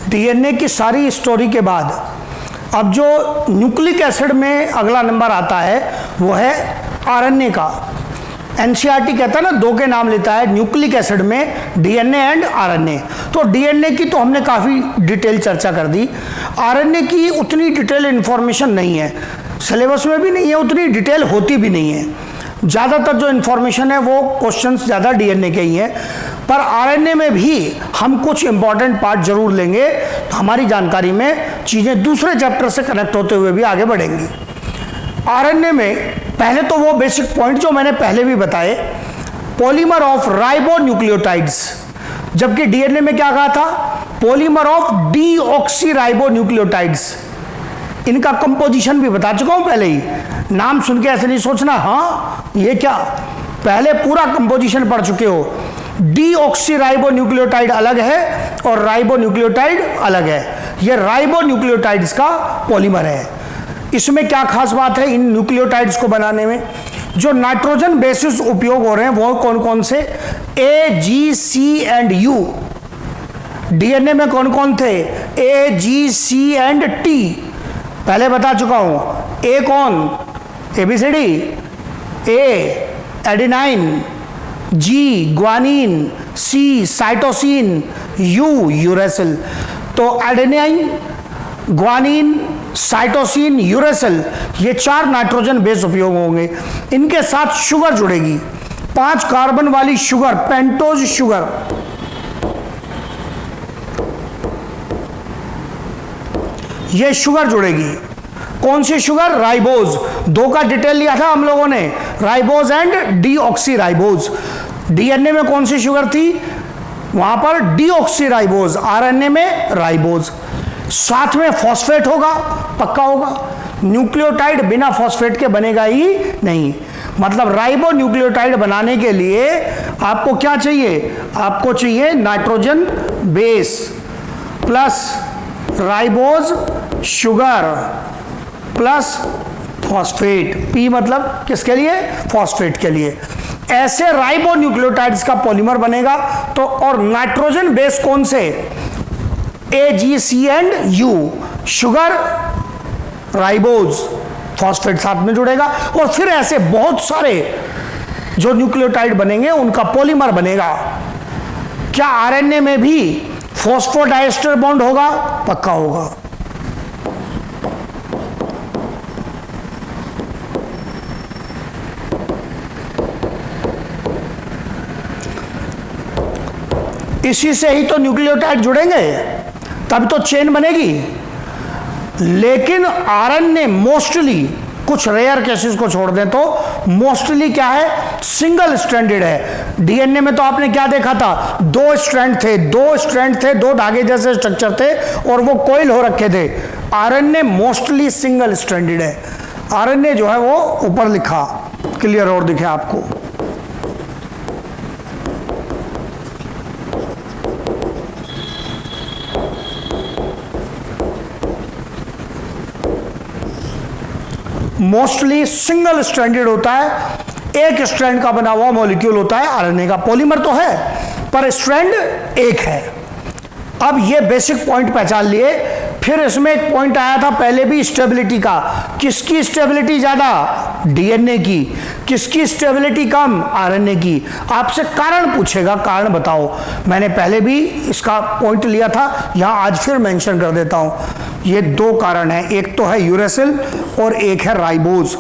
DNA की सारी story के बाद अब जो न्यूक्लिक एसिड में अगला नंबर आता है वो है आरएनए का। एनसीईआरटी कहता है ना, दो के नाम लेता है न्यूक्लिक एसिड में, डीएनए एंड आरएनए। तो डीएनए की तो हमने काफ़ी डिटेल चर्चा कर दी, आरएनए की उतनी डिटेल इन्फॉर्मेशन नहीं है, सिलेबस में भी नहीं है, उतनी डिटेल होती भी नहीं है। ज़्यादातर जो इन्फॉर्मेशन है वो क्वेश्चंस ज़्यादा डीएनए के ही हैं, पर आरएनए में भी हम कुछ इंपॉर्टेंट पार्ट जरूर लेंगे, हमारी जानकारी में चीज़ें दूसरे चैप्टर से कनेक्ट होते हुए भी आगे बढ़ेंगी। आरएनए में पहले तो वो बेसिक पॉइंट जो मैंने पहले भी बताए, पॉलीमर ऑफ राइबोन्यूक्लियोटाइड्स, जबकि डीएनए में क्या कहा था, पॉलीमर ऑफ डीऑक्सीराइबोन्यूक्लियोटाइड्स। इनका कंपोजिशन भी बता चुका हूं पहले ही, नाम सुन के ऐसे नहीं सोचना हाँ ये क्या, पहले पूरा कंपोजिशन पढ़ चुके हो। डीऑक्सीराइबोन्यूक्लियोटाइड अलग है और राइबोन्यूक्लियोटाइड अलग है। ये राइबोन्यूक्लियोटाइड्स का पॉलीमर है। इसमें क्या खास बात है इन न्यूक्लियोटाइड्स को बनाने में, जो नाइट्रोजन बेसिस उपयोग हो रहे हैं वो कौन कौन से, A, G, C and you. DNA में कौन कौन थे, ए, जी, सी एंड टी, पहले बता चुका हूं। ए कौन, ABCD, A adenine, G guanine, C cytosine, U uracil. तो एडेनाइन, ग्वानिन, साइटोसिन, यूरेसिल, ये 4 नाइट्रोजन बेस उपयोग होंगे। इनके साथ शुगर जुड़ेगी, 5 कार्बन वाली शुगर, पेंटोज शुगर। ये शुगर जुड़ेगी, कौन सी शुगर, राइबोज। 2 का डिटेल लिया था हम लोगों ने, राइबोज एंड डीऑक्सीराइबोज। डीएनए में कौन सी शुगर थी, वहां पर डीऑक्सीराइबोज, आरएनए में राइबोज। साथ में फॉस्फेट होगा, पक्का होगा, न्यूक्लियोटाइड बिना फॉस्फेट के बनेगा ही नहीं। मतलब राइबो न्यूक्लियोटाइड बनाने के लिए आपको क्या चाहिए, आपको चाहिए nitrogen base plus ribose sugar plus phosphate. P मतलब किसके लिए, फॉस्फेट के लिए। ऐसे राइबो न्यूक्लियोटाइड्स का पॉलीमर बनेगा। तो और नाइट्रोजन बेस कौन से, A, G, C and U, sugar, ribose, phosphate साथ में जुड़ेगा। और फिर ऐसे बहुत सारे जो न्यूक्लियोटाइड बनेंगे उनका पॉलीमर बनेगा। क्या आरएनए में भी फॉस्फोडाइस्टर बॉन्ड होगा, पक्का होगा। इसी से ही तो न्यूक्लियोटाइड जुड़ेंगे, तब तो चेन बनेगी। लेकिन आरएनए मोस्टली, कुछ रेयर केसेस को छोड़ दें तो मोस्टली क्या है, सिंगल स्ट्रैंडेड है। डीएनए में तो आपने क्या देखा था, 2 स्ट्रैंड थे, 2 धागे जैसे स्ट्रक्चर थे और वो कोइल हो रखे थे। आरएनए मोस्टली सिंगल स्ट्रैंडेड है। आरएनए जो है वो ऊपर लिखा, क्लियर और दिखे आपको। मोस्टली सिंगल स्ट्रैंडेड होता है, एक स्ट्रैंड का बना हुआ मॉलिक्यूल होता है आरएनए का। पॉलीमर तो है पर स्ट्रैंड एक है। अब ये बेसिक पॉइंट पहचान लिए। फिर इसमें एक पॉइंट आया था पहले भी, स्टेबिलिटी का। किसकी स्टेबिलिटी ज्यादा, डीएनए की। किसकी स्टेबिलिटी कम, आरएनए की। आपसे कारण पूछेगा, कारण बताओ। मैंने पहले भी इसका पॉइंट लिया था, यहां आज फिर मेंशन कर देता हूं। ये 2 कारण है, एक तो है यूरेसिल और एक है राइबोज।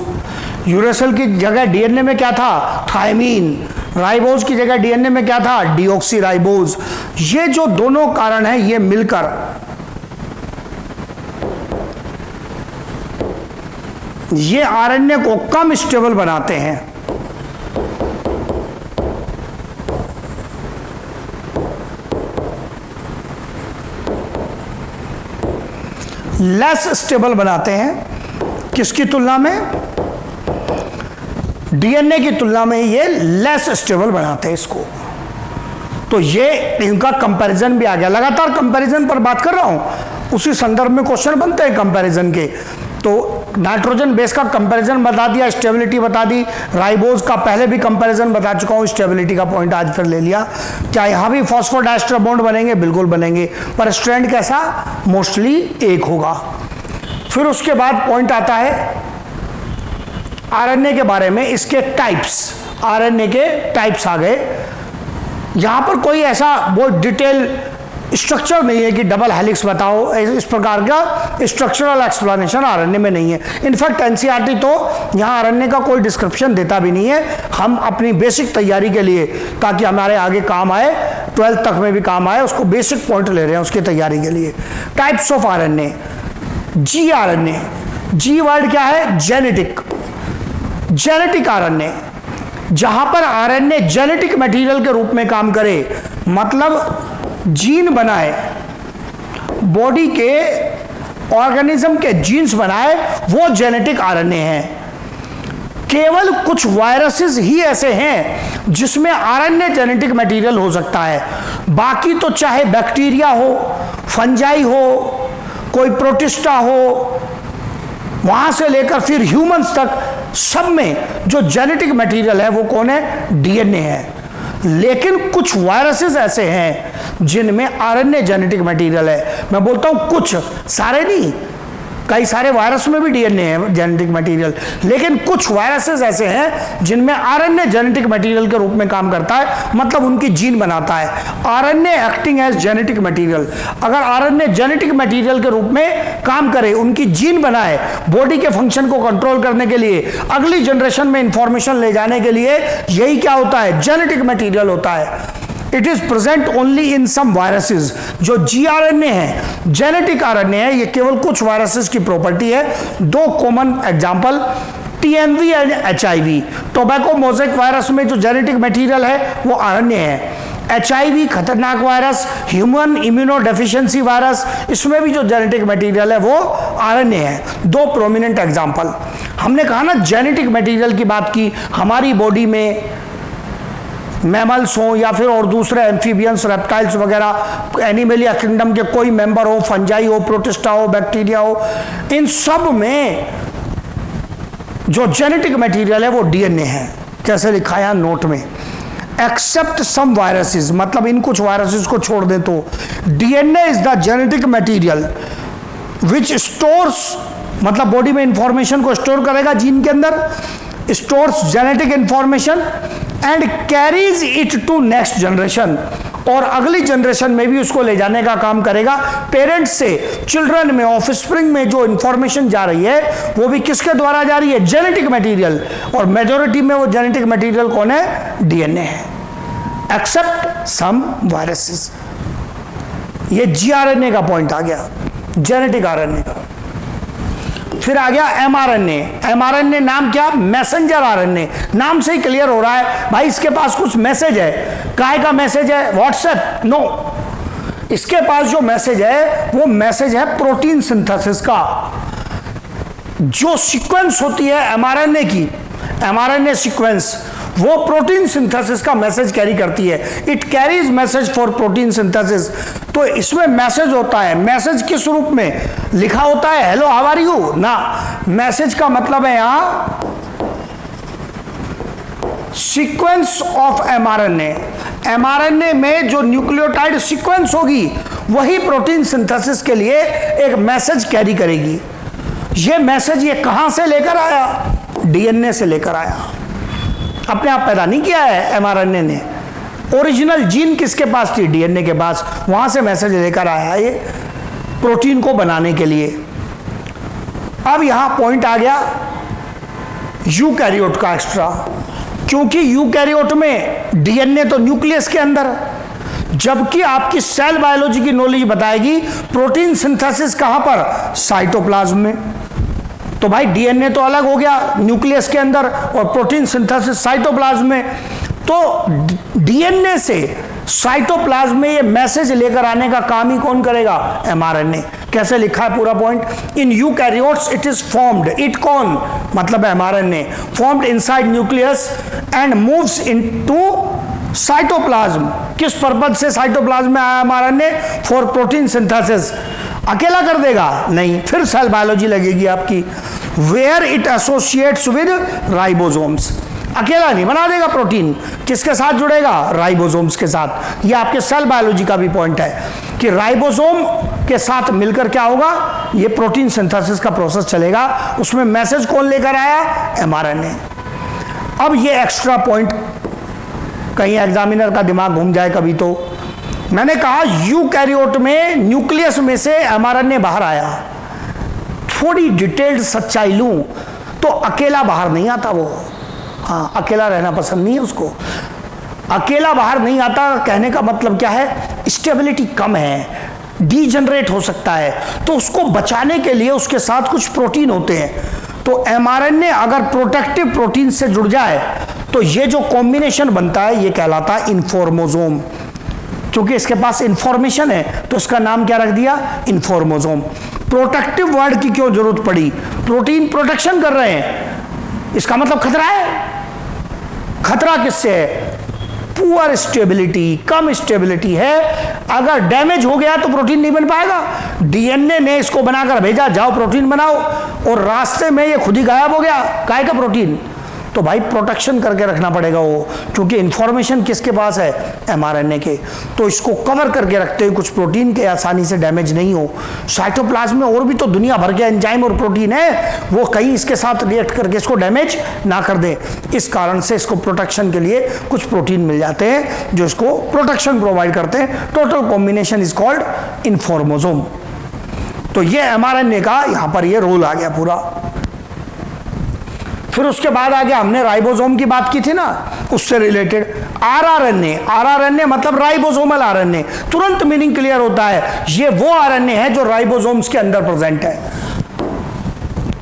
यूरेसिल की जगह डीएनए में क्या था, थायमीन। राइबोज की जगह डीएनए में क्या था, डीऑक्सीराइबोज। ये जो दोनों कारण हैं ये मिलकर ये आरएनए को कम स्टेबल बनाते हैं। लेस स्टेबल बनाते हैं। किसकी तुलना में, डीएनए की तुलना में ये लेस स्टेबल बनाते हैं इसको। तो ये इनका कंपैरिजन भी आ गया। लगातार कंपैरिजन पर बात कर रहा हूं, उसी संदर्भ में क्वेश्चन बनते हैं कंपैरिजन के। तो नाइट्रोजन बेस का कंपैरिजन बता दिया, स्टेबिलिटी बता दी, राइबोज का पहले भी कंपैरिजन बता चुका हूं, स्टेबिलिटी का पॉइंट आज फिर ले लिया। क्या यहां भी फॉस्फोडाइस्टर बॉन्ड बनेंगे? बिल्कुल बनेंगे, पर स्ट्रैंड कैसा? मोस्टली एक होगा। फिर उसके बाद पॉइंट आता है आरएनए के बारे में, इसके टाइप्स, आरएनए के टाइप्स आ गए। यहां पर कोई ऐसा बहुत डिटेल स्ट्रक्चर नहीं है कि डबल हेलिक्स बताओ, इस प्रकार का स्ट्रक्चरल एक्सप्लेनेशन आरएनए में नहीं है। इनफैक्ट एनसीईआरटी तो यहाँ आरएनए का कोई डिस्क्रिप्शन देता भी नहीं है। हम अपनी बेसिक तैयारी के लिए, ताकि हमारे आगे काम आए, 12th तक में भी काम आए, उसको बेसिक पॉइंट ले रहे हैं उसकी तैयारी के लिए। Types of RNA, G RNA, G word क्या है? जेनेटिक। जेनेटिक आरएनए, जहां पर आरएनए जेनेटिक मटेरियल के रूप में काम करे, मतलब जीन बनाए, बॉडी के ऑर्गेनिज्म के जीन्स बनाए, वो जेनेटिक आरएनए है। केवल कुछ वायरसेस ही ऐसे हैं जिसमें आरएनए जेनेटिक मटेरियल हो सकता है। बाकी तो चाहे बैक्टीरिया हो, फंजाई हो, कोई प्रोटिस्टा हो, वहां से लेकर फिर ह्यूमंस तक, सब में जो जेनेटिक मटेरियल है वो कौन है? डीएनए है। लेकिन कुछ वायरसेस ऐसे हैं जिनमें आरएनए जेनेटिक मटेरियल है। मैं बोलता हूं कुछ, सारे नहीं, कई सारे वायरस में भी डीएनए है जेनेटिक मटेरियल, लेकिन कुछ वायरसेस ऐसे हैं जिनमें आरएनए जेनेटिक मटेरियल के रूप में काम करता है, मतलब उनकी जीन बनाता है। RNA acting as genetic material, अगर आरएनए जेनेटिक मटेरियल के रूप में काम करे, उनकी जीन बनाए, बॉडी के फंक्शन को कंट्रोल करने के लिए, अगली जनरेशन में इंफॉर्मेशन ले जाने के लिए, यही क्या होता है? जेनेटिक मटेरियल होता है। It is present only in some viruses. जो जी आरएनए है, जेनेटिक आरएनए है, ये केवल कुछ वायरसेस की प्रॉपर्टी है। दो common example, TMV and HIV. Tobacco mosaic virus में जो जेनेटिक मटेरियल है वो आरएनए है। एचआईवी खतरनाक virus, human immuno deficiency virus, इसमें भी जो जेनेटिक मटेरियल है वो आरएनए है। दो प्रोमिनेंट एग्जांपल। हमने कहा ना जेनेटिक मटेरियल की बात की, हमारी बॉडी में मैमल्स हो या फिर और दूसरे एम्फीबियंस, रेप्टाइल्स वगैरह, एनिमलिया किंगडम के कोई मेंबर हो, फंजाई हो, प्रोटिस्टा हो, बैक्टीरिया हो, इन सब में जो जेनेटिक मटेरियल है वो डीएनए है। कैसे लिखा है नोट में? एक्सेप्ट सम वायरसेस, मतलब इन कुछ वायरसेस को छोड़ दे तो DNA is the genetic material which stores, मतलब बॉडी में इंफॉर्मेशन को स्टोर करेगा, जीन के अंदर stores genetic information and carries it to next generation, और अगली जनरेशन में भी उसको ले जाने का काम करेगा। पेरेंट्स से चिल्ड्रन में, ऑफस्प्रिंग में जो इंफॉर्मेशन जा रही है वो भी किसके द्वारा जा रही है? Genetic material. और मेजॉरिटी में वो जेनेटिक मटेरियल कौन है? डीएनए है। Except some viruses. ये जीआरएनए का पॉइंट आ गया, जेनेटिक आरएनए का। फिर आ गया एमआरएनए। एमआरएनए नाम क्या? Messenger RNA. नाम से ही क्लियर हो रहा है भाई इसके पास कुछ मैसेज है। काहे का मैसेज है? व्हाट्सएप? नो, इसके पास जो मैसेज है वो मैसेज है प्रोटीन सिंथेसिस का। जो सीक्वेंस होती है एमआरएनए की, एमआरएनए सीक्वेंस, वो प्रोटीन सिंथेसिस का मैसेज कैरी करती है। It carries message for protein synthesis. तो इसमें मैसेज होता है। मैसेज किस रूप में लिखा होता है? हेलो हाउ आर यू ना। मैसेज का मतलब है यहां सीक्वेंस ऑफ एमआरएनए। एमआरएनए में जो न्यूक्लियोटाइड सीक्वेंस होगी वही प्रोटीन सिंथेसिस के लिए एक मैसेज कैरी करेगी। ये मैसेज ये कहां से लेकर आया? डीएनए से लेकर आया। अपने आप पैदा नहीं किया है एमआरएनए ने। ओरिजिनल जीन किसके पास थी? डीएनए के पास। वहां से मैसेज लेकर आया ये प्रोटीन को बनाने के लिए। अब यहां पॉइंट आ गया यूकैरियोट का एक्स्ट्रा, क्योंकि यूकैरियोट में डीएनए तो न्यूक्लियस के अंदर, जबकि आपकी सेल बायोलॉजी की नॉलेज बताएगी प्रोटीन सिंथेसिस कहां पर? साइटोप्लाज्म में। तो भाई डीएनए तो अलग हो गया न्यूक्लियस के अंदर और प्रोटीन सिंथेसिस साइटोप्लाज्म में। तो डीएनए से साइटोप्लाज्म में ये मैसेज लेकर आने का काम ही कौन करेगा? एमआरएनए। कैसे लिखा है पूरा point? In eukaryotes it is formed. It कौन? मतलब mRNA. Formed inside nucleus and moves into cytoplasm. किस पर्पज से साइटोप्लाज्म में आया एमआरएनए? For protein synthesis. अकेला कर देगा? नहीं, फिर सेल बायोलॉजी लगेगी आपकी। Where it associates with ribosomes, अकेला नहीं बना देगा प्रोटीन, किसके साथ जुड़ेगा? राइबोसोम्स के साथ। ये आपके सेल बायोलॉजी का भी पॉइंट है कि राइबोसोम के साथ मिलकर क्या होगा, ये प्रोटीन सिंथेसिस का प्रोसेस चलेगा। उसमें मैसेज कौन लेकर आया? mRNA। अब ये एक्स्ट्रा पॉइंट कहीं एग्जामिनर का दिमाग घूम जाए कभी तो, मैंने कहा यूकैरियोट में न्यूक्लियस में से mRNA बाहर आया, थोड़ी डिटेल्ड सच्चाई लूं तो अकेला बाहर नहीं आता वो। हाँ, अकेला रहना पसंद नहीं है उसको। अकेला बाहर नहीं आता कहने का मतलब क्या है? स्टेबिलिटी कम है, डीजनरेट हो सकता है, तो उसको बचाने के लिए उसके साथ कुछ प्रोटीन होते हैं। तो mRNA अगर प्रोटेक्टिव प्रोटीन से जुड़ जाए तो ये जो कॉम्बिनेशन बनता है ये कहलाता है इन्फॉर्मोसोम। क्योंकि इसके पास इंफॉर्मेशन है तो इसका नाम क्या रख दिया? इन्फॉर्मोसोम। प्रोटेक्टिव वर्ड की क्यों जरूरत पड़ी? प्रोटीन प्रोटेक्शन कर रहे हैं, इसका मतलब खतरा है। खतरा किससे है? पुअर स्टेबिलिटी, कम स्टेबिलिटी है। अगर डैमेज हो गया तो प्रोटीन नहीं बन पाएगा। डीएनए ने इसको बनाकर भेजा, जाओ प्रोटीन बनाओ, और रास्ते में ये खुद ही गायब हो गया, काय का प्रोटीन। तो भाई प्रोटेक्शन करके रखना पड़ेगा वो, क्योंकि इंफॉर्मेशन किसके पास है? mRNA के। तो इसको कवर करके रखते हुए कुछ प्रोटीन के आसानी से डैमेज नहीं हो। साइटोप्लाज्म में और भी तो दुनिया भर के एंजाइम और प्रोटीन है, वो कहीं इसके साथ रिएक्ट करके इसको डैमेज ना कर दे। इस कारण से इसको प्रोटेक्शन के लिए कुछ प्रोटीन मिल जाते हैं जो इसको प्रोटेक्शन प्रोवाइड करते हैं। Total combination is called informosome. तो ये mRNA का यहां पर ये रोल आ गया पूरा। फिर उसके बाद आगे हमने राइबोसोम की बात की थी ना, उससे रिलेटेड आरआरएनए। आरआरएनए मतलब राइबोसोमल आरएनए। तुरंत मीनिंग क्लियर होता है, ये वो आरएनए है जो राइबोसोम्स के अंदर प्रेजेंट है।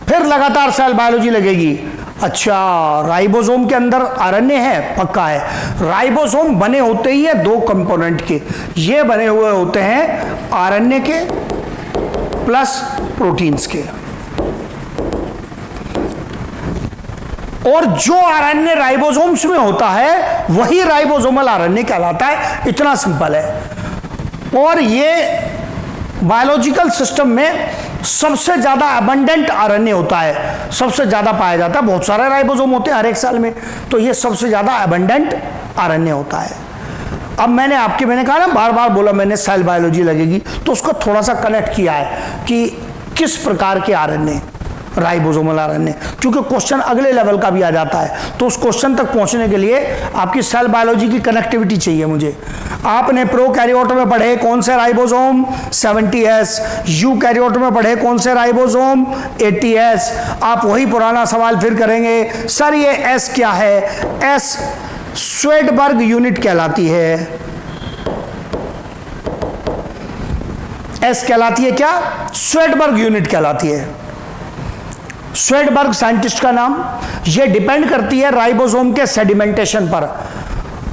फिर लगातार सेल बायोलॉजी लगेगी। अच्छा, राइबोसोम के अंदर आरएनए है, पक्का है। राइबोसोम बने होते ही है दो कंपोनेंट के, ये बने हुए होते हैं आरएनए के प्लस प्रोटीन्स के। और जो आरएनए राइबोसोम्स में होता है वही राइबोसोमल आरएनए कहलाता है। इतना सिंपल है। और ये बायोलॉजिकल सिस्टम में सबसे ज्यादा अबंडेंट आरएनए होता है, सबसे ज्यादा पाया जाता है। बहुत सारे राइबोसोम होते हैं हर एक सेल में, तो ये सबसे ज्यादा अबंडेंट आरएनए होता है। अब मैंने कहा ना, बार बार बोला मैंने सेल बायोलॉजी लगेगी, तो उसको थोड़ा सा कनेक्ट किया है कि किस प्रकार के आरएनए, राइबोसोमल आरएनए, क्योंकि क्वेश्चन अगले लेवल का भी आ जाता है। तो उस क्वेश्चन तक पहुंचने के लिए आपकी सेल बायोलॉजी की कनेक्टिविटी चाहिए मुझे। आपने प्रोकैरियोट में पढ़े कौन से राइबोसोम? 70S। यूकैरियोट में पढ़े कौन से राइबोसोम? 80S। आप वही पुराना सवाल फिर करेंगे, सर ये S क्या है? S स्वेडबर्ग यूनिट कहलाती है। S कहलाती है क्या? स्वेडबर्ग यूनिट कहलाती है। स्वेडबर्ग साइंटिस्ट का नाम। यह डिपेंड करती है राइबोसोम के सेडिमेंटेशन पर।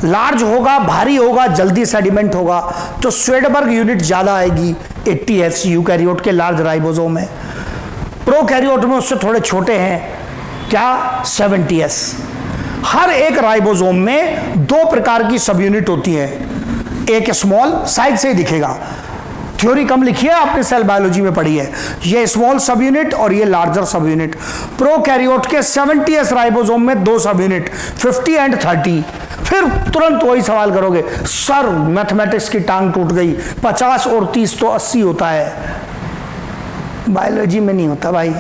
लार्ज होगा, भारी होगा, जल्दी सेडिमेंट होगा, तो स्वेडबर्ग यूनिट ज्यादा आएगी। 80S यूकैरियोट के लार्ज राइबोसोम है। प्रोकैरियोट में उससे थोड़े छोटे हैं, क्या? 70S। हर एक राइबोसोम में दो प्रकार की सब यूनिट होती है। एक स्मॉल, साइड से ही दिखेगा, थ्योरी कम लिखी है, आपने सेल बायोलॉजी में पढ़ी है। ये स्मॉल सब यूनिट और ये लार्जर सब यूनिट। प्रोकैरियोट के 70S राइबोसोम में दो सब यूनिट, 50 एंड 30। फिर तुरंत वही सवाल करोगे, सर मैथमेटिक्स की टांग टूट गई, 50 और 30 तो 80 होता है। बायोलॉजी में नहीं होता भाई।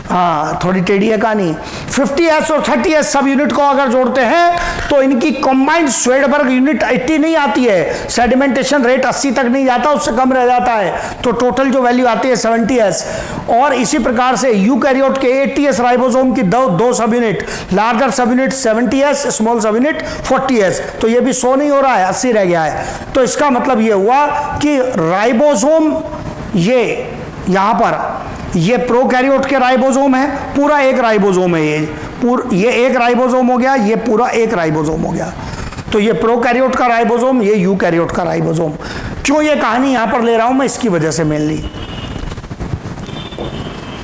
हाँ, थोड़ी टेढ़ी है कहानी। 50S और 30S सब यूनिट को अगर जोड़ते हैं तो इनकी कंबाइंड स्वेडबर्ग यूनिट 80 नहीं आती है। सेडिमेंटेशन रेट 80 तक नहीं जाता, उससे कम रह जाता है। तो टोटल जो वैल्यू आती है 70S। और इसी प्रकार से यूकैरियोट के 80S राइबोसोम की दो सब यूनिट, लार्जर सब यूनिट 70S, स्मॉल सब यूनिट 40S। तो ये भी 100 नहीं हो रहा है, 80 रह गया है। तो इसका मतलब ये हुआ कि राइबोसोम, ये यहां पर ये प्रोकैरियोट के राइबोसोम है, पूरा एक राइबोसोम है। ये एक राइबोसोम हो गया, ये पूरा एक राइबोसोम हो गया। तो ये प्रोकैरियोट का राइबोसोम, ये यूकैरियोट का राइबोसोम। क्यों ये कहानी यहां पर ले रहा हूं मैं? इसकी वजह से मेनली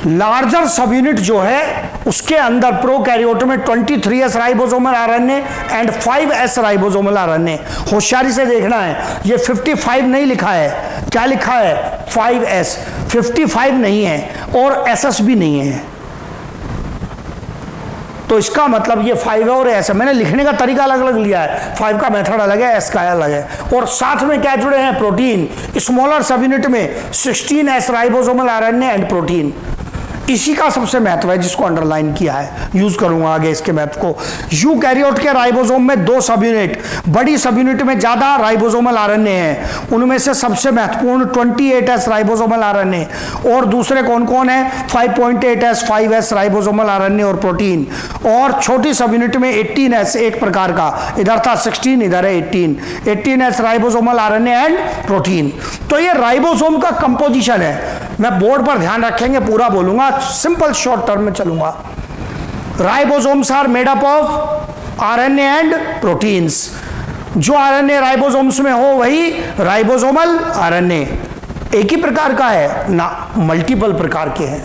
लार्जर सब यूनिट जो है उसके अंदर प्रोकैरियोट में 23S ribosomal RNA and 5S ribosomal RNA. होशियारी से देखना है, ये 55 नहीं लिखा है, क्या लिखा है? 5s, 55 नहीं है और ss भी नहीं है, तो इसका मतलब ये 5 है और s है। मैंने लिखने का तरीका अलग अलग लिया है, 5 का मेथड अलग है, s का अलग है, और साथ में क्या जुड़े हैं, प्रोटीन, स्मॉलर सब यूनिट में 16s ribosomal RNA and protein. इसी का सबसे महत्व है जिसको अंडरलाइन किया है, यूज करूंगा आगे इसके महत्व को। यूकैरियोट के राइबोसोम में 2 सब यूनिट, बड़ी सब यूनिट में ज्यादा राइबोसोमल आरएनए हैं, उनमें से सबसे महत्वपूर्ण 28s राइबोसोमल आरएनए, और दूसरे कौन कौन है, 5.8s 5s राइबोसोमल आरएनए और प्रोटीन, और छोटी सब यूनिट में 18s एक प्रकार का, इधर था 16 इधर है 18s ribosomal RNA and protein. तो ये राइबोसोम का कंपोजिशन है, मैं बोर्ड पर ध्यान रखेंगे, पूरा बोलूंगा, सिंपल शॉर्ट टर्म में चलूंगा। Ribosomes are made up of RNA and proteins. जो आरएनए राइबोसोम्स में हो वही राइबोसोमल आरएनए। एक ही प्रकार का है ना, मल्टीपल प्रकार के हैं।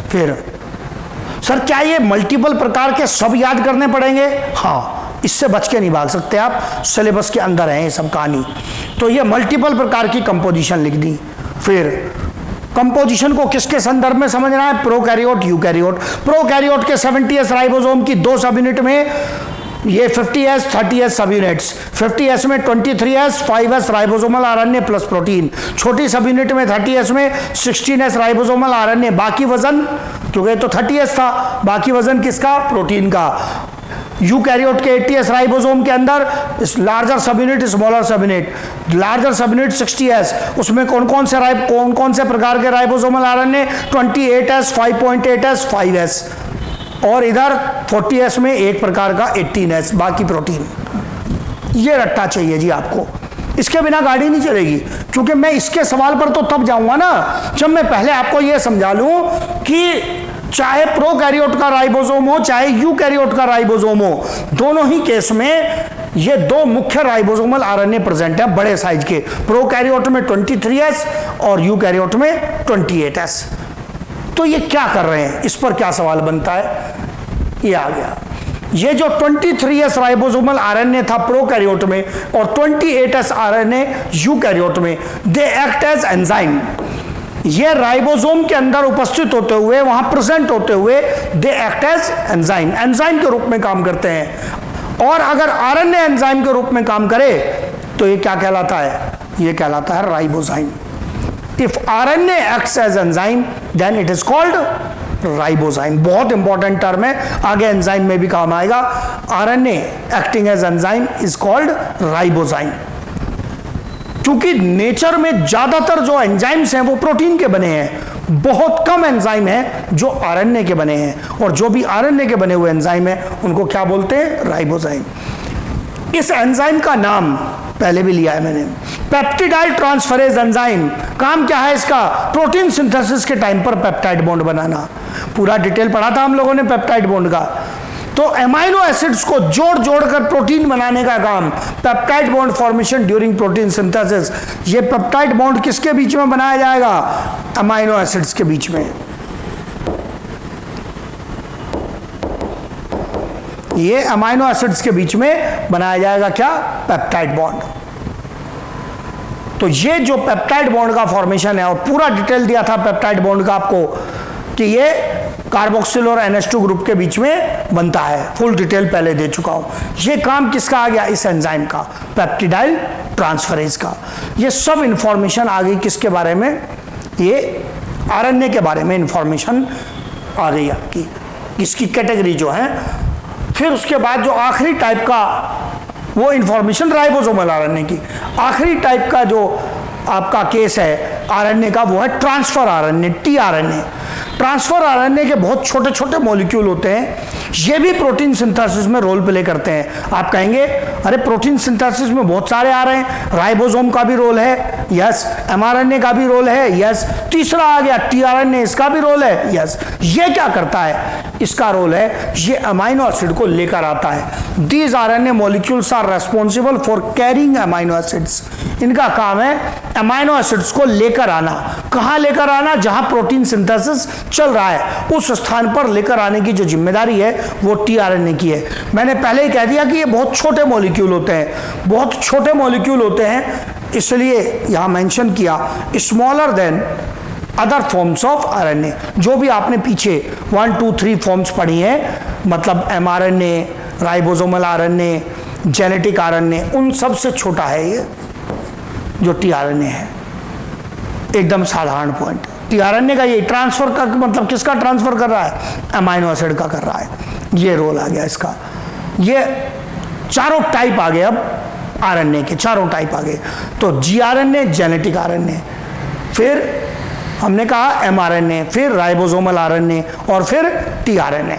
फिर सर क्या ये मल्टीपल प्रकार के सब याद करने पड़ेंगे? हाँ, इससे बच के नहीं भाग सकते आप, सिलेबस के अंदर है ये सब कहानी। तो ये मल्टीपल प्रकार की कंपोजिशन लिख दी। फिर कंपोजिशन को किसके संदर्भ में समझना है, प्रोकैरियोट यूकैरियोट। प्रोकैरियोट के 70s राइबोसोम की 2 सब यूनिट में ये 50s 30s सब यूनिट्स, 50s में 23s 5s ribosomal RNA plus protein, छोटी सब यूनिट में 30s में 16s राइबोसोमल आरएनए, बाकी वजन, क्योंकि तो 30s था, बाकी वजन किसका, प्रोटीन का। यूकैरियोट के 80s राइबोसोम के अंदर लार्जर सब यूनिट स्मॉलर सब यूनिट, लार्जर सब यूनिट 60s, उसमें कौन कौन से प्रकार के ribosomal RNA, 28s 5.8s 5s, और इधर 40s में एक प्रकार का 18s, बाकी प्रोटीन। ये रट्टा चाहिए जी आपको, इसके बिना गाड़ी नहीं चलेगी। क्योंकि मैं इसके सवाल पर तो तब जाऊंगा ना जब मैं पहले आपको यह समझा लूं कि चाहे प्रोकैरियोट का राइबोसोम हो चाहे यूकैरियोट का राइबोसोम हो, दोनों ही केस में ये 2 मुख्य राइबोसोमल आरएनए प्रेजेंट है बड़े साइज के। प्रोकैरियोट में 23s और यूकैरियोट में 28s। तो ये क्या कर रहे हैं, इस पर क्या सवाल बनता है, ये आ गया। ये जो 23s राइबोसोमल आरएनए था प्रोकैरियोट में और 28s आरएनए यूकैरियोट में, दे एक्ट एज एंजाइम। ये राइबोसोम के अंदर उपस्थित होते हुए, वहां प्रेजेंट होते हुए, they act as enzyme, enzyme के रूप में काम करते हैं। और अगर आरएनए एंजाइम के रूप में काम करे तो ये क्या कहलाता है, ये कहलाता है ribozyme. If RNA acts as enzyme then it is called ribozyme. बहुत इंपॉर्टेंट टर्म है, आगे एंजाइम में भी काम आएगा। RNA acting as enzyme is called ribozyme. क्योंकि नेचर में ज्यादातर जो एंजाइम्स हैं वो प्रोटीन के बने हैं, बहुत कम एंजाइम हैं जो आरएनए के बने हैं, और जो भी आरएनए के बने हुए एंजाइम हैं उनको क्या बोलते हैं, राइबोजाइम। इस एंजाइम का नाम पहले भी लिया है मैंने, पेप्टिडाइल ट्रांसफरेज एंजाइम। काम क्या है इसका, प्रोटीन सिंथेसिस के टाइम पर पेप्टाइड बॉन्ड बनाना। पूरा डिटेल पढ़ा था हम लोगों ने पेप्टाइड बॉन्ड का। तो एमाइनो एसिड्स को जोड़ जोड़कर प्रोटीन बनाने का काम, peptide bond formation during protein synthesis. ये पेप्टाइड बॉन्ड किसके बीच में बनाया जाएगा, एमाइनो एसिड्स के बीच में। ये एमाइनो एसिड्स के बीच में बनाया जाएगा क्या, पेप्टाइड बॉन्ड। तो ये जो पेप्टाइड बॉन्ड का फॉर्मेशन है, और पूरा डिटेल दिया था पेप्टाइड बॉन्ड का आपको कि ये कार्बोक्सिल और NH2 ग्रुप के बीच में बनता है, फुल डिटेल पहले दे चुका हूं। ये काम किसका आ गया, इस एंजाइम का, पेप्टिडाइल ट्रांसफरेज का। ये सब इंफॉर्मेशन आ गई किसके बारे में, ये आरएनए के बारे में इंफॉर्मेशन आ गई आपकी, इसकी कैटेगरी जो है। फिर उसके बाद जो आखिरी टाइप का वो इंफॉर्मेशन राइबोसोमल आरएनए की, आखिरी टाइप का जो आपका केस है आरएनए का वो है transfer RNA, tRNA. Transfer RNA के बहुत छोटे छोटे मॉलिक्यूल होते हैं, ये भी प्रोटीन सिंथेसिस में रोल प्ले करते हैं। आप कहेंगे अरे प्रोटीन सिंथेसिस में बहुत सारे आ रहे हैं, राइबोसोम का भी रोल है, यस, एमआरएनए का भी रोल है, यस, तीसरा आ गया टीआरएनए, इसका भी रोल है, यस। ये क्या करता है, इसका रोल है ये अमाइनो एसिड को लेकर आता है। These RNA molecules are responsible for carrying amino acids. इनका काम है अमाइनो एसिड्स को लेकर आना। कहां लेकर आना, जहां प्रोटीन सिंथेसिस चल रहा है उस स्थान पर लेकर आने की जो जिम्मेदारी है वो टीआरएनए की है। मैंने पहले ही कह दिया कि ये बहुत छोटे मॉलिक्यूल होते हैं, बहुत छोटे मॉलिक्यूल होते हैं। इसलिए यहां मेंशन किया smaller than other forms of RNA. जो भी आपने पीछे 1 2 3 फॉर्म्स पढ़ी हैं, मतलब mRNA, ribosomal RNA, genetic RNA, उन सब से छोटा है ये जो टीआरएनए है। एकदम साधारण पॉइंट। टीआरएनए का ये ट्रांसफर का मतलब किसका ट्रांसफर कर रहा है? अमाइनो एसिड का कर रहा है। ये रोल आ गया इसका। ये चारों टाइप आ गए, अब आरएनए के चारों टाइप आ गए। तो जीआरएनए, जेनेटिक आरएनए, फिर हमने कहा एमआरएनए, फिर राइबोसोमल आरएनए और फिर टीआरएनए।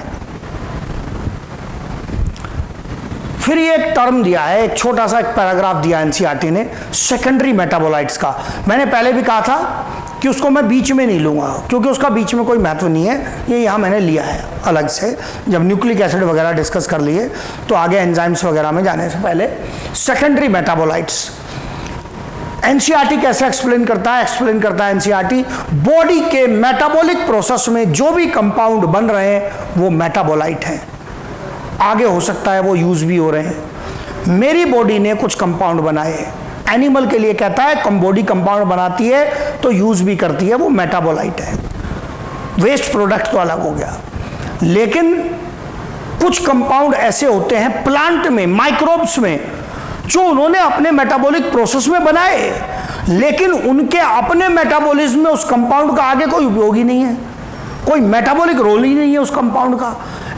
फिर ये एक टर्म दिया है, एक छोटा सा एक पैराग्राफ दिया एनसीईआरटी ने सेकेंडरी मेटाबोलाइट्स का। मैंने पहले भी कहा था कि उसको मैं बीच में नहीं लूंगा क्योंकि उसका बीच में कोई महत्व नहीं है। ये यहाँ मैंने लिया है अलग से, जब न्यूक्लिक एसिड वगैरह डिस्कस कर लिए तो आगे एंजाइम्स वगैरह में जाने से पहले सेकेंडरी मेटाबोलाइट्स। एनसीईआरटी कैसे एक्सप्लेन करता है? एक्सप्लेन करता है एनसीईआरटी, बॉडी के मेटाबॉलिक प्रोसेस में जो भी कंपाउंड बन रहे हैं वो मेटाबोलाइट हैं। आगे हो सकता है वो यूज भी हो रहे हैं। मेरी बॉडी ने कुछ कंपाउंड बनाए, एनिमल के लिए कहता है बॉडी कंपाउंड बनाती है तो यूज भी करती है, वो मेटाबोलाइट है। वेस्ट प्रोडक्ट तो अलग हो गया। लेकिन कुछ कंपाउंड ऐसे होते हैं प्लांट में, माइक्रोब्स में, जो उन्होंने अपने मेटाबॉलिक प्रोसेस में बनाए, लेकिन उनके अपने मेटाबॉलिज्म में उस कंपाउंड का आगे कोई उपयोग ही नहीं है, कोई मेटाबॉलिक रोल ही नहीं है उस कंपाउंड का।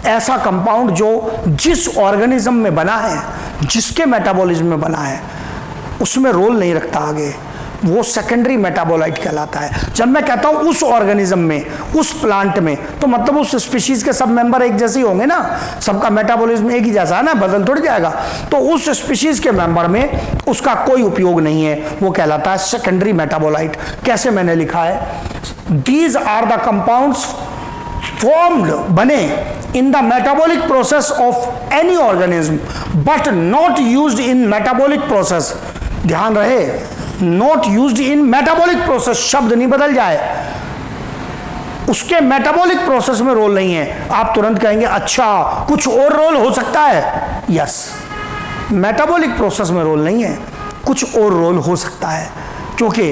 ऐसा कंपाउंड जो जिस ऑर्गेनिज्म में बना है, जिसके मेटाबॉलिज्म में बना है, उसमें रोल नहीं रखता आगे, वो सेकेंडरी मेटाबोलाइट कहलाता है। जब मैं कहता हूं उस ऑर्गेनिज्म में, उस प्लांट में, तो मतलब उस स्पीशीज के सब मेंबर एक जैसे ही होंगे ना, सबका मेटाबॉलिज्म एक ही जैसा है ना, बदल थोड़ी जाएगा। तो उस स्पीशीज के मेंबर में उसका कोई उपयोग नहीं है, वो कहलाता है सेकेंडरी मेटाबोलाइट। कैसे मैंने लिखा है? These are the compounds formed, बने in the metabolic process of any organism but not used in metabolic process। ध्यान रहे, not used in metabolic process, शब्द नहीं बदल जाए, उसके मेटाबॉलिक प्रोसेस में रोल नहीं है। आप तुरंत कहेंगे अच्छा कुछ और रोल हो सकता है। यस, मेटाबॉलिक प्रोसेस में रोल नहीं है, कुछ और रोल हो सकता है, क्योंकि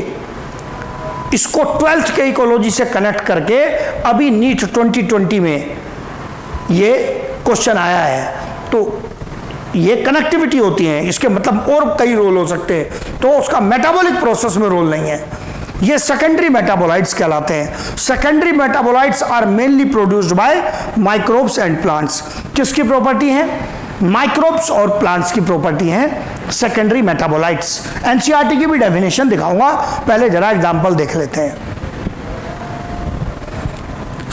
इसको 12th के इकोलॉजी से कनेक्ट करके अभी नीट 2020 में ये क्वेश्चन आया है। तो ये कनेक्टिविटी होती है, इसके मतलब और कई रोल हो सकते हैं, तो उसका मेटाबॉलिक प्रोसेस में रोल नहीं है। ये सेकेंडरी मेटाबोलाइट्स कहलाते हैं। Secondary metabolites are mainly produced by microbes and plants. किसकी प्रॉपर्टी है? माइक्रोब्स और प्लांट्स की प्रॉपर्टी है सेकेंडरी मेटाबोलाइट्स। एनसीईआरटी की भी डेफिनेशन दिखाऊंगा, पहले जरा एग्जांपल देख लेते हैं।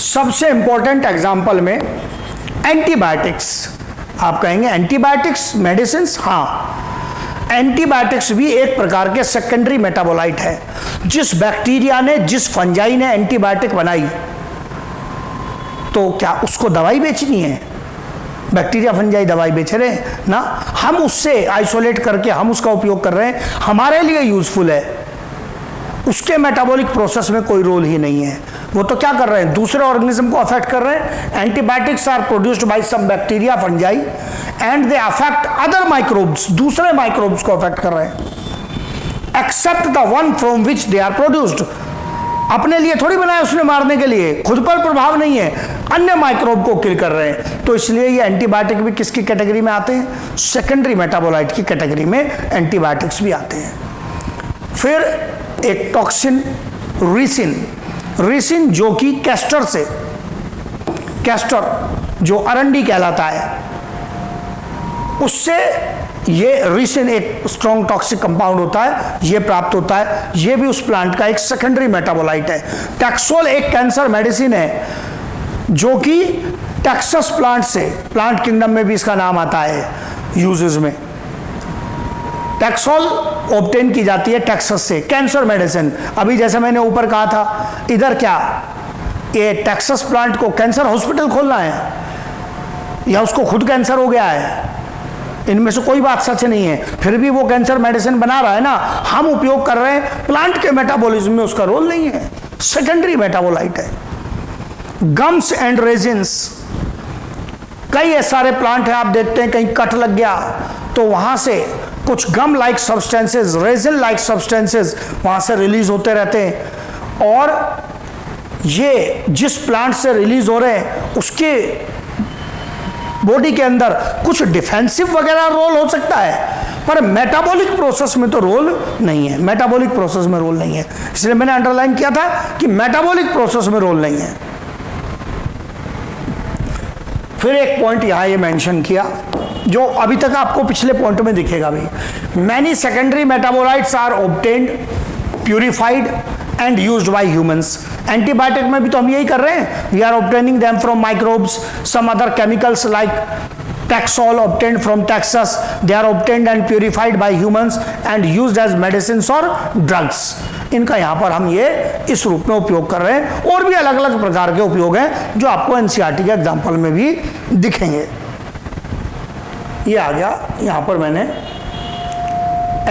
सबसे इंपॉर्टेंट एग्जांपल में एंटीबायोटिक्स। आप कहेंगे एंटीबायोटिक्स मेडिसिन? हाँ, एंटीबायोटिक्स भी एक प्रकार के सेकेंडरी मेटाबोलाइट है। जिस बैक्टीरिया ने, जिस फंजाई ने एंटीबायोटिक बनाई, तो क्या उसको दवाई बेचनी है? बैक्टीरिया फंजाई दवाई बेच रहे हैं ना, हम उससे आइसोलेट करके हम उसका उपयोग कर रहे हैं, हमारे लिए यूजफुल है, उसके मेटाबॉलिक प्रोसेस में कोई रोल ही नहीं है। वो तो क्या कर रहे हैं? दूसरे ऑर्गेनिज्म को अफेक्ट कर रहे हैं। Antibiotics are produced by some bacteria fungi and they affect other microbes, दूसरे माइक्रोब्स को अफेक्ट कर रहे हैं, except the one from which they are produced. अपने लिए थोड़ी बनाया उसने मारने के लिए, खुद पर प्रभाव नहीं है, अन्य माइक्रोब को किल कर रहे हैं। तो इसलिए ये एंटीबायोटिक भी किसकी कैटेगरी में आते हैं? सेकेंडरी मेटाबोलाइट की कैटेगरी में एंटीबायोटिक्स भी आते हैं। फिर एक टॉक्सिन रिसिन, रिसिन जो कि कैस्टर से, कैस्टर जो अरंडी कहलाता है, उससे ये रिसिन एक स्ट्रॉन्ग टॉक्सिक कंपाउंड होता है, ये प्राप्त होता है। ये भी उस प्लांट का एक सेकेंडरी मेटाबोलाइट है। टैक्सोल एक कैंसर मेडिसिन है जो कि टेक्सास प्लांट से, प्लांट किंगडम में भी इसका नाम आता है यूजेस में। टैक्सोल ऑब्टेन की जाती है टेक्सास से, कैंसर मेडिसिन। अभी जैसे मैंने ऊपर कहा था, इधर क्या ये टेक्सास प्लांट को कैंसर हॉस्पिटल खोलना है या उसको खुद कैंसर हो गया है? इनमें से कोई बात सच नहीं है। फिर भी वो कैंसर मेडिसिन बना रहा है ना, हम उपयोग कर रहे हैं, प्लांट के मेटाबॉलिज्म में उसका रोल नहीं है, सेकेंडरी मेटाबोलाइट है। गम्स एंड रेजिन्स, कई सारे प्लांट हैं, आप देखते हैं कहीं कट लग गया तो वहां से कुछ gum like substances, resin like substances वहां से रिलीज होते रहते हैं, और ये जिस प्लांट से रिलीज हो रहे हैं उसके बॉडी के अंदर कुछ डिफेंसिव वगैरह रोल हो सकता है, पर मेटाबॉलिक प्रोसेस में तो रोल नहीं है, मेटाबॉलिक प्रोसेस में रोल नहीं है। इसलिए मैंने अंडरलाइन किया था कि मेटाबॉलिक प्रोसेस में रोल नहीं है। फिर एक पॉइंट यहां ये मेंशन किया जो अभी तक आपको पिछले पॉइंट में दिखेगा भी, many secondary metabolites are obtained, purified and used by humans. Antibiotic में भी तो हम यही कर रहे हैं, we are obtaining them from microbes, some other chemicals like Taxol obtained from Texas, they are obtained and purified by humans and used as medicines or drugs। इनका यहाँ पर हम ये इस रूप में उपयोग कर रहे हैं, और भी अलग अलग प्रकार के उपयोग हैं जो आपको एनसीईआरटी के एग्जाम्पल में भी दिखेंगे। ये आ गया, यहाँ पर मैंने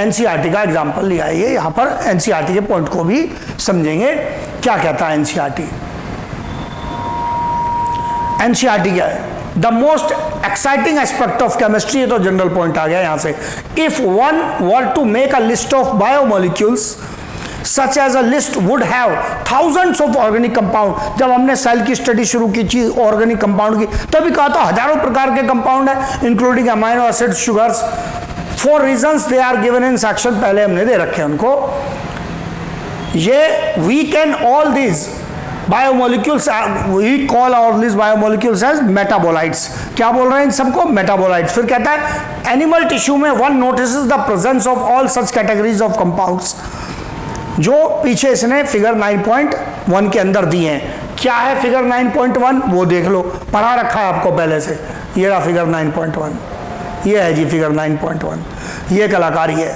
एनसीईआरटी का एग्जाम्पल लिया है, ये यहाँ पर एनसीईआरटी के पॉइंट को भी समझेंगे क्या कहता है एनसीईआरटी। एनसीईआरटी क्या है? The most exciting aspect of chemistry, ये तो जनरल पॉइंट आ गया यहां से। If one were to make a list of biomolecules such as a list would have thousands of organic compound. जब हमने सेल की स्टडी शुरू की थी ऑर्गेनिक कंपाउंड की, तभी कहा था हजारों प्रकार के कंपाउंड है, including amino acid, sugars. For reasons they are given in section, पहले हमने दे रखे उनको। ये we can all this biomolecules, we call all this biomolecules as metabolites. क्या बोल रहे हैं इन सबको? मेटाबोलाइट्स। फिर कहता है एनिमल टिश्यू में one notices the presence of all such categories of compounds, जो पीछे इसने फिगर 9.1 के अंदर दिए हैं। क्या है फिगर 9.1? वो देख लो, पढ़ा रखा है आपको पहले से। ये रहा फिगर 9.1, ये है जी फिगर 9.1, ये कलाकारी है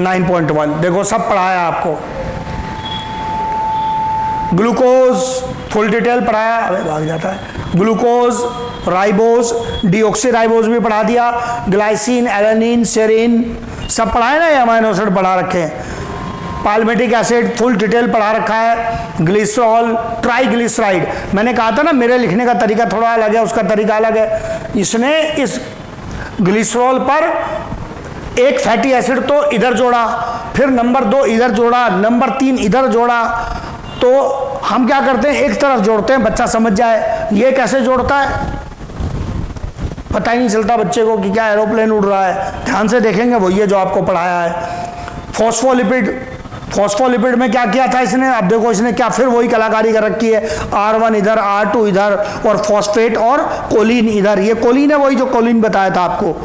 9.1, देखो सब पढ़ाया आपको। ग्लूकोज फुल डिटेल पढ़ाया, अबे भाग जाता है। ग्लूकोज, राइबोज, डीऑक्सीराइबोज भी पढ़ा दिया, ग्लाइसिन, एलेनिन, सेरीन सब पढ़ाए ना, ये अमाइनो एसिड पढ़ा रखे हैं। पाल्मिटिक एसिड फुल डिटेल पढ़ा रखा है। ग्लिसरॉल, ट्राइग्लिसराइड, मैंने कहा था ना मेरे लिखने का तरीका थोड़ा अलग है, उसका तरीका अलग है। इसने इस ग्लिसरॉल पर एक फैटी एसिड तो इधर जोड़ा, फिर नंबर 2 इधर जोड़ा, नंबर 3 इधर जोड़ा। तो हम क्या करते हैं, एक तरफ जोड़ते हैं, बच्चा समझ जाए। ये कैसे जोड़ता है पता ही नहीं चलता बच्चे को कि क्या एरोप्लेन उड़ रहा है। ध्यान से देखेंगे वही है जो आपको पढ़ाया है। फॉस्फोलिपिड, फॉस्फोलिपिड में क्या किया था इसने? अब देखो इसने क्या फिर वही कलाकारी कर रखी है, R1 इधर, R2 इधर, और फॉस्फेट और कोलिन इधर। ये कोलिन है, वही जो कोलिन बताया था आपको।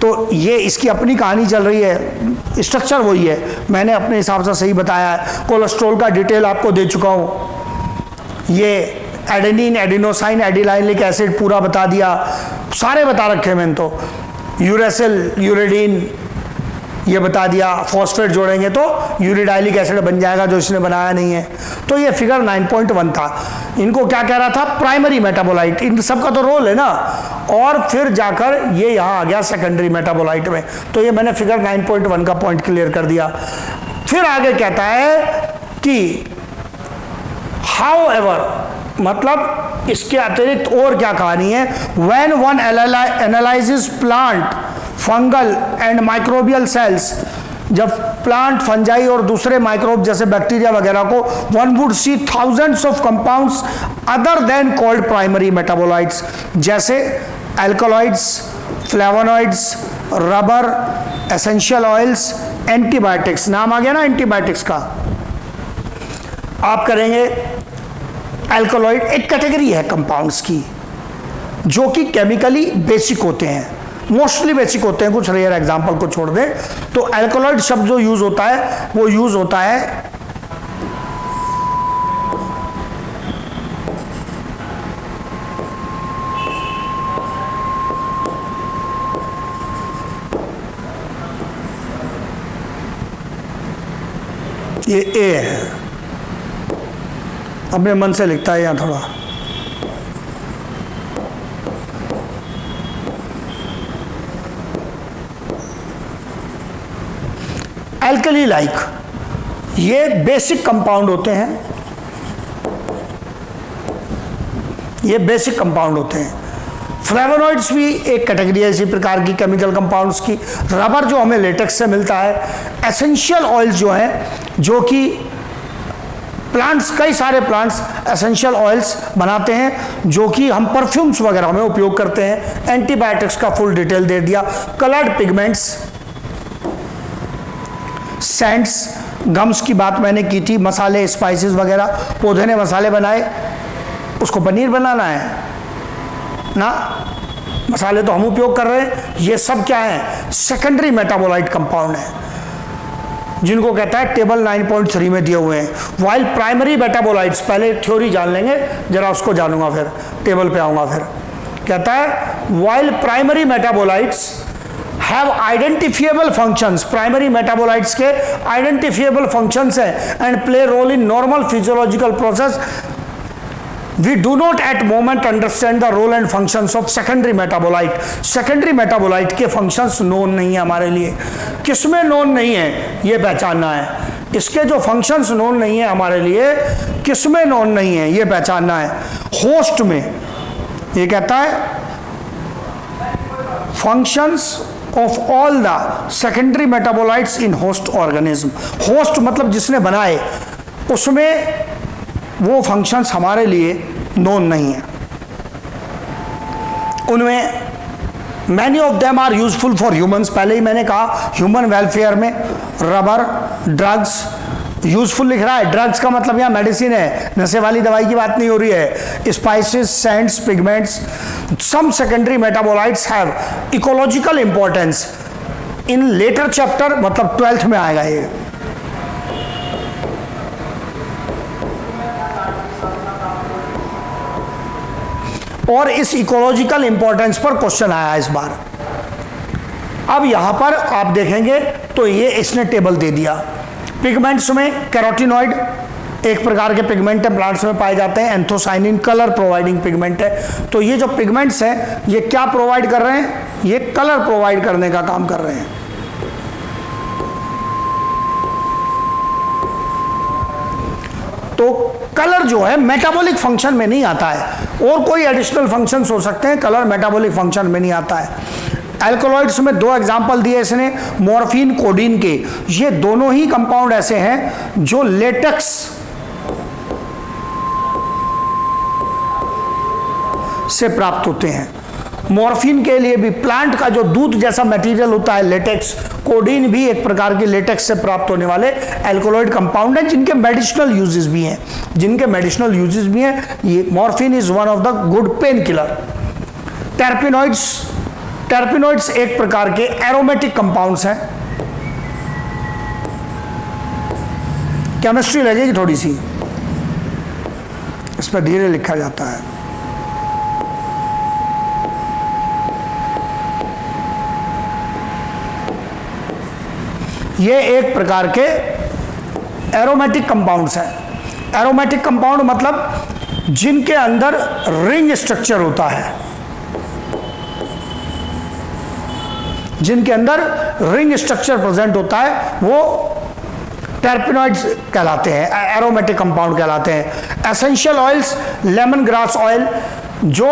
तो ये इसकी अपनी कहानी चल रही है, स्ट्रक्चर वही है, मैंने अपने हिसाब से सही बताया है। कोलेस्ट्रॉल का डिटेल आपको दे चुका हूँ। ये एडेनिन, एडिनोसाइन, एडिलाइनिक एसिड पूरा बता दिया, सारे बता रखे मैंने तो। यूरेसिल, यूरेडिन ये बता दिया। फॉस्फेट जोड़ेंगे तो यूरिडाइलिक एसिड बन जाएगा, जो इसने बनाया नहीं है। तो ये फिगर 9.1 था। इनको क्या कह रहा था? Primary metabolite. इन सबका तो रोल है ना, और फिर जाकर ये यहाँ आ गया सेकेंडरी मेटाबोलाइट में। तो ये मैंने फिगर 9.1 का पॉइंट क्लियर कर दिया। फिर आगे कहता है कि हाउ एवर, मतलब इसके अतिरिक्त और क्या कहानी है। When one analyses plant, fungal and microbial cells, जब प्लांट, फंजाई और दूसरे माइक्रोब जैसे बैक्टीरिया वगैरह को, one would see thousands of compounds other than called primary metabolites, जैसे alkaloids, flavonoids, rubber, essential oils, antibiotics. नाम आ गया ना एंटीबायोटिक्स का। आप करेंगे एल्कलॉइड एक कैटेगरी है कंपाउंड्स की जो कि केमिकली बेसिक होते हैं, मोस्टली बेसिक होते हैं, कुछ रेयर एग्जांपल को छोड़ दें तो। एल्कलॉइड शब्द जो यूज होता है वो यूज होता है ये ए है, अपने मन से लिखता है यहाँ थोड़ा। एल्कली लाइक, ये बेसिक कंपाउंड होते हैं, ये बेसिक कंपाउंड होते हैं। फ्लेवोनॉइड्स भी एक कैटेगरी है इसी प्रकार की केमिकल कंपाउंड्स की। रबर जो हमें लेटेक्स से मिलता है। एसेंशियल ऑयल्स जो हैं, जो कि प्लांट्स, कई सारे प्लांट्स एसेंशियल ऑयल्स बनाते हैं जो कि हम परफ्यूम्स वगैरह में उपयोग करते हैं। एंटीबायोटिक्स का फुल डिटेल दे दिया। कलर्ड पिगमेंट्स, सेंट्स, गम्स की बात मैंने की थी। मसाले, स्पाइसेस वगैरह, पौधे ने मसाले बनाए, उसको पनीर बनाना है ना, मसाले तो हम उपयोग कर रहे हैं। ये सब क्या है? सेकेंडरी मेटाबोलाइट कंपाउंड है, जिनको कहता है टेबल 9.3 में दिए हुए हैं। वाइल प्राइमरी मेटाबोलाइट्स, पहले थ्योरी जान लेंगे, जरा उसको जानूंगा फिर टेबल पे आऊंगा। फिर कहता है while primary metabolites have identifiable functions, primary metabolites के आइडेंटिफिएबल फंक्शंस हैं and play role in normal physiological process. We do not at moment understand the role and functions of secondary metabolite. Secondary metabolite के functions known नहीं है हमारे लिए। किसमें known नहीं है ये पहचानना है। इसके जो functions known नहीं है हमारे लिए, किसमें known नहीं है ये पहचानना है। host में ये कहता है functions of all the secondary metabolites in host organism. host मतलब जिसने बनाए, उसमें वो फंक्शंस हमारे लिए नोन नहीं है। उनमें many of them are useful for humans, पहले ही मैंने कहा ह्यूमन वेलफेयर में। रबर, ड्रग्स, यूजफुल लिख रहा है, ड्रग्स का मतलब यहाँ मेडिसिन है, नशे वाली दवाई की बात नहीं हो रही है। Spices, scents, pigments, some secondary metabolites have ecological importance. In later chapter मतलब 12th में आएगा ये। और इस इकोलॉजिकल इंपॉर्टेंस पर क्वेश्चन आया इस बार। अब यहां पर आप देखेंगे तो ये इसने टेबल दे दिया। पिगमेंट्स में कैरोटीनॉइड एक प्रकार के पिगमेंट है, प्लांट्स में पाए जाते हैं। एंथोसाइनिन कलर प्रोवाइडिंग पिगमेंट है। तो ये जो पिगमेंट्स हैं ये क्या प्रोवाइड कर रहे हैं? ये कलर प्रोवाइड करने का काम कर रहे हैं। तो कलर जो है मेटाबॉलिक फंक्शन में नहीं आता है, और कोई एडिशनल फंक्शंस हो सकते हैं, कलर मेटाबॉलिक फंक्शन में नहीं आता है। एल्कोलॉइड्स में 2 एग्जाम्पल दिए इसने, मॉर्फिन, कोडीन के। ये दोनों ही कंपाउंड ऐसे हैं जो लेटेक्स से प्राप्त होते हैं। मॉर्फिन के लिए भी प्लांट का जो दूध जैसा मटेरियल होता है लेटेक्स, कोडीन भी एक प्रकार के लेटेक्स से प्राप्त होने वाले एल्कोलॉइड कंपाउंड हैं, जिनके मेडिसिनल यूजेस भी हैं, ये morphine is one of the good pain killer. Terpenoids एक प्रकार के एरोमेटिक कंपाउंड्स हैं। केमिस्ट्री लगेगी थोड़ी सी, इस पर धीरे लिखा जाता है। ये एक प्रकार के एरोमेटिक कंपाउंड्स हैं। एरोमेटिक कंपाउंड मतलब जिनके अंदर रिंग स्ट्रक्चर होता है, जिनके अंदर रिंग स्ट्रक्चर प्रेजेंट होता है वो टर्पिनॉइड्स कहलाते हैं, एरोमेटिक कंपाउंड कहलाते हैं। Essential oils, lemon grass oil, जो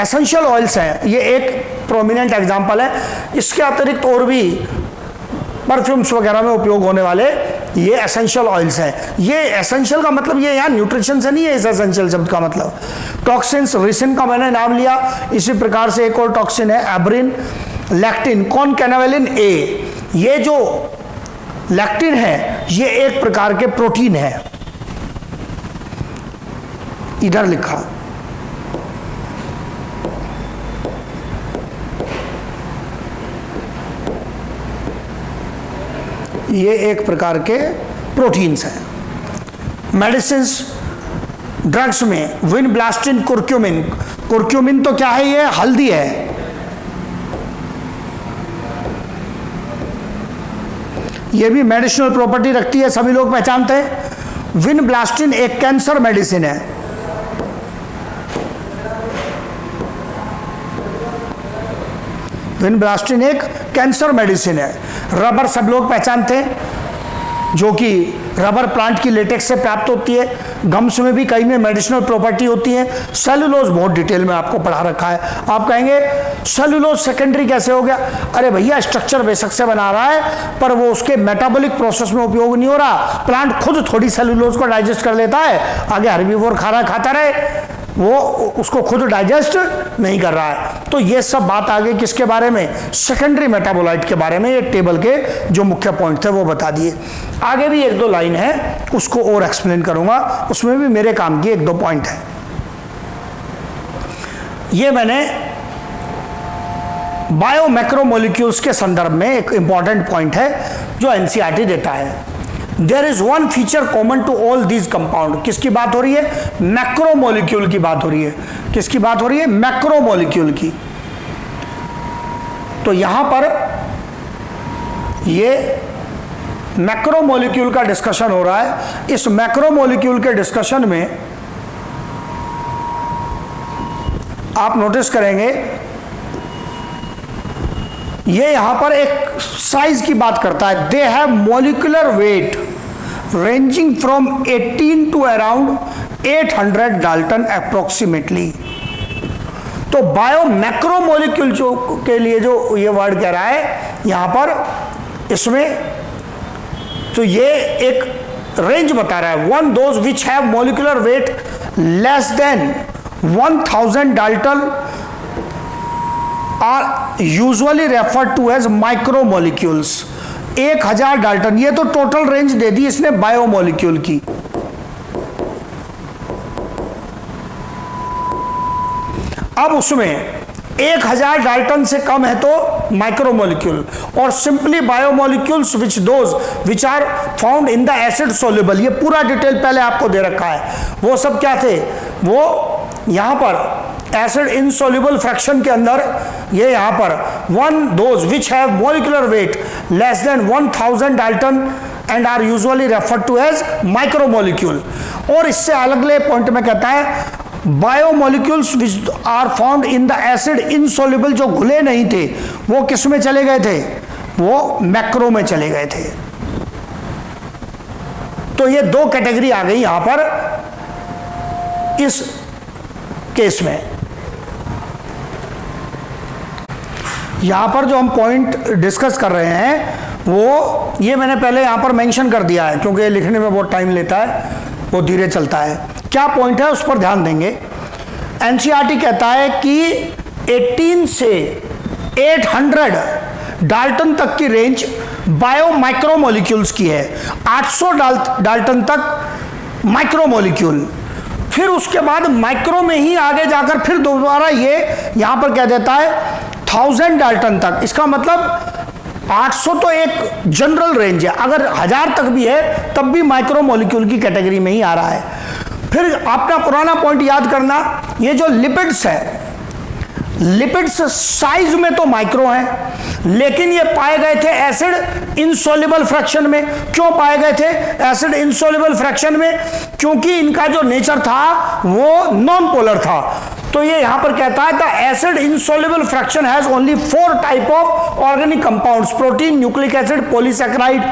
एसेंशियल ऑयल्स हैं ये एक प्रोमिनेंट एग्जांपल है। इसके अतिरिक्त और भी परफ्यूम्स वगैरह में उपयोग होने वाले ये एसेंशियल ऑयल्स हैं। ये एसेंशियल का मतलब ये यहाँ न्यूट्रिशन से नहीं है, इस एसेंशियल शब्द का मतलब। टॉक्सिन्स, रिसिन का मैंने नाम लिया, इसी प्रकार से एक और टॉक्सिन है एब्रिन, लैक्टिन, कॉनकैनावेलिन ए। ये जो लैक्टिन है ये एक प्रकार के प्रोटीन है, इधर लिखा। ये एक प्रकार के प्रोटीन्स हैं। मेडिसिन्स, ड्रग्स में विनब्लास्टिन, कुर्क्यूमिन। कुर्क्यूमिन तो क्या है? ये हल्दी है। ये भी मेडिसिनल प्रॉपर्टी रखती है, सभी लोग पहचानते हैं। विनब्लास्टिन एक कैंसर मेडिसिन है। विनब्लास्टिन एक कैंसर मेडिसिन है। रबर सब लोग पहचानते हैं, जो कि रबर प्लांट की लेटेक्स से प्राप्त होती है। गम्स में भी कई में मेडिसिनल प्रॉपर्टी होती है। सेलुलोज बहुत डिटेल में आपको पढ़ा रखा है। आप कहेंगे सेलुलोज सेकेंडरी कैसे हो गया? अरे भैया, स्ट्रक्चर बेसिक से बना रहा है पर वो उसके मेटाबॉलिक प्रोसेस में उपयोग नहीं हो रहा। प्लांट खुद थोड़ी सेलुलोज को डाइजेस्ट कर लेता है, आगे हर्बीवोर खाता रहे, वो उसको खुद डाइजेस्ट नहीं कर रहा है। तो ये सब बात आगे किसके बारे में? सेकेंडरी मेटाबोलाइट के बारे में। ये टेबल के जो मुख्य पॉइंट थे वो बता दिए। आगे भी एक दो लाइन है, उसको और एक्सप्लेन करूंगा, उसमें भी मेरे काम की एक दो पॉइंट है। ये मैंने बायो मैक्रोमोलिक्यूल्स के संदर्भ में एक इंपॉर्टेंट पॉइंट है जो एनसीईआरटी देता है। There is one feature common to all these compound. किसकी बात हो रही है? मैक्रोमोलिक्यूल की बात हो रही है। किसकी बात हो रही है? मैक्रोमोलिक्यूल की। तो यहां पर ये मैक्रोमोलिक्यूल का डिस्कशन हो रहा है। इस मैक्रोमोलिक्यूल के डिस्कशन में आप नोटिस करेंगे ये यहां पर एक साइज की बात करता है। They have molecular weight ranging from 18 to around 800 dalton approximately. तो बायो मैक्रोमोलिक्यूल जो के लिए जो ये वर्ड कह रहा है यहां पर, इसमें तो ये एक रेंज बता रहा है। One those which have molecular weight less than 1000 dalton are usually referred to as micromolecules. 1000 dalton, ये तो टोटल रेंज दे दी इसने बायोमोलिक्यूल की। अब उसमें 1000 डाल्टन से कम है तो माइक्रोमोलिक्यूल, और simply biomolecules which those which are found in the acid soluble. ये पूरा डिटेल पहले आपको दे रखा है। वो सब क्या थे? वो यहां पर एसिड इनसोल्यूबल फ्रैक्शन के अंदर ये यहां पर one those which have molecular weight less than 1000 dalton and are usually referred to as micromolecule. और इससे अलग ले पॉइंट में कहता है biomolecules which are found in the acid insoluble, जो घुले नहीं थे वो किस में चले गए थे? वो मैक्रो में चले गए थे। तो ये दो कैटेगरी आ गई यहां पर इस केस में। यहां पर जो हम पॉइंट डिस्कस कर रहे हैं वो ये मैंने पहले यहां पर मेंशन कर दिया है क्योंकि लिखने में बहुत टाइम लेता है, वो धीरे चलता है। क्या पॉइंट है उस पर ध्यान देंगे। एनसीईआरटी कहता है कि 18 से 800 डाल्टन तक की रेंज बायो माइक्रोमोलिक्यूल्स की है, 800 डाल्टन तक माइक्रोमोलिक्यूल। फिर उसके बाद माइक्रो में ही आगे जाकर फिर दोबारा ये यहां पर कह देता है 1000 डाल्टन तक। इसका मतलब 800 तो एक जनरल रेंज है, अगर 1000 तक भी है तब भी माइक्रोमोलिक्यूल की कैटेगरी में ही आ रहा है। फिर अपना पुराना पॉइंट याद करना, ये जो लिपिड्स है, लिपिड्स साइज में तो माइक्रो हैं लेकिन ये पाए गए थे एसिड इनसोल्यूबल फ्रैक्शन में। क्यों पाए गए थे एसिड इनसोल्यूबल फ्रैक्शन में? क्योंकि इनका जो नेचर था वो नॉन पोलर था। तो ये यहां पर कहता है the acid insoluble fraction has only 4 type of organic compounds, protein, nucleic acid, polysaccharide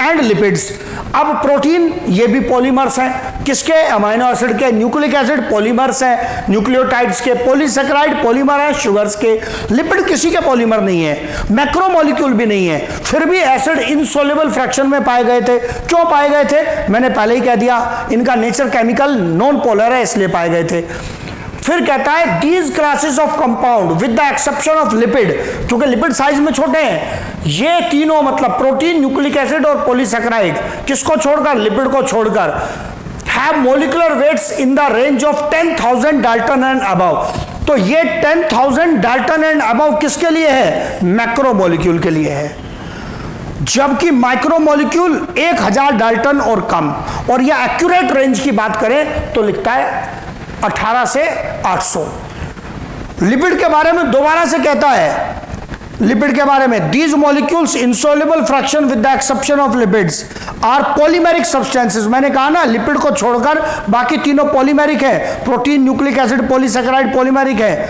and lipids. अब प्रोटीन ये भी पॉलीमर्स हैं, किसके? अमीनो एसिड के। न्यूक्लिक एसिड पॉलीमर्स हैं, न्यूक्लियोटाइड्स के। पॉलीसैकेराइड पॉलीमर है, शुगर्स के। लिपिड किसी के पॉलीमर नहीं है, मैक्रोमोलिक्यूल भी नहीं है, फिर भी एसिड इनसोल्यूबल फ्रैक्शन में पाए गए थे। क्यों पाए गए थे? मैंने पहले ही कह दिया, इनका नेचर केमिकल नॉन पोलर है इसलिए पाए गए थे। फिर कहता है these classes of compound with the exception of lipid, क्योंकि लिपिड साइज में छोटे हैं, ये तीनों मतलब प्रोटीन, न्यूक्लिक एसिड और पॉलीसैकेराइड, किसको छोड़कर? लिपिड को छोड़कर, have molecular weights in the range of 10,000 dalton and above. तो ये 10,000 डाल्टन एंड अबव किसके लिए है? मैक्रोमोलिक्यूल के लिए है, जबकि माइक्रोमोलिक्यूल 1000 डाल्टन और कम। और यह एक्यूरेट रेंज की बात करें तो लिखता है 18 से 800। लिपिड के बारे में दोबारा से कहता है, लिपिड के बारे में these molecules insoluble fraction with the exception of lipids are polymeric substances. मैंने कहा ना लिपिड को छोड़कर बाकी तीनों पॉलीमेरिक है, protein, nucleic acid, polysaccharide polymeric है।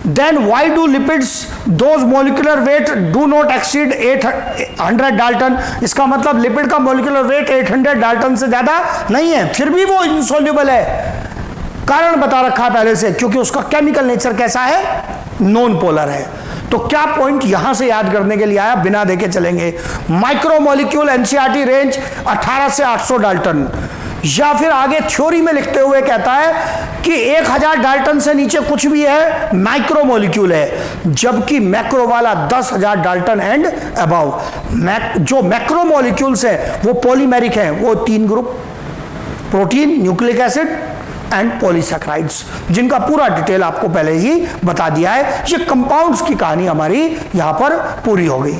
Then why do lipids those molecular weight do not exceed 800 dalton. इसका मतलब लिपिड का मोलिकुलर वेट 800 डाल्टन से ज्यादा नहीं है, फिर भी वो इनसॉल्युबल है। कारण बता रखा है पहले से, क्योंकि उसका केमिकल नेचर कैसा है, नॉन पोलर है। तो क्या पॉइंट यहां से याद करने के लिए आया, बिना देखे चलेंगे। माइक्रोमोलिक्यूल एनसीईआरटी रेंज 18 से 800 डाल्टन, या फिर आगे थ्योरी में लिखते हुए कहता है कि 1000 डाल्टन से नीचे कुछ भी है माइक्रोमोलिक्यूल है, जबकि मैक्रो वाला 10,000 डाल्टन एंड अबव। जो मैक्रोमोलिक्यूल्स है वो पॉलीमेरिक है, वो 3 group, protein, nucleic acid and polysaccharides, जिनका पूरा डिटेल आपको पहले ही बता दिया है। ये कंपाउंड्स की कहानी हमारी यहां पर पूरी हो गई।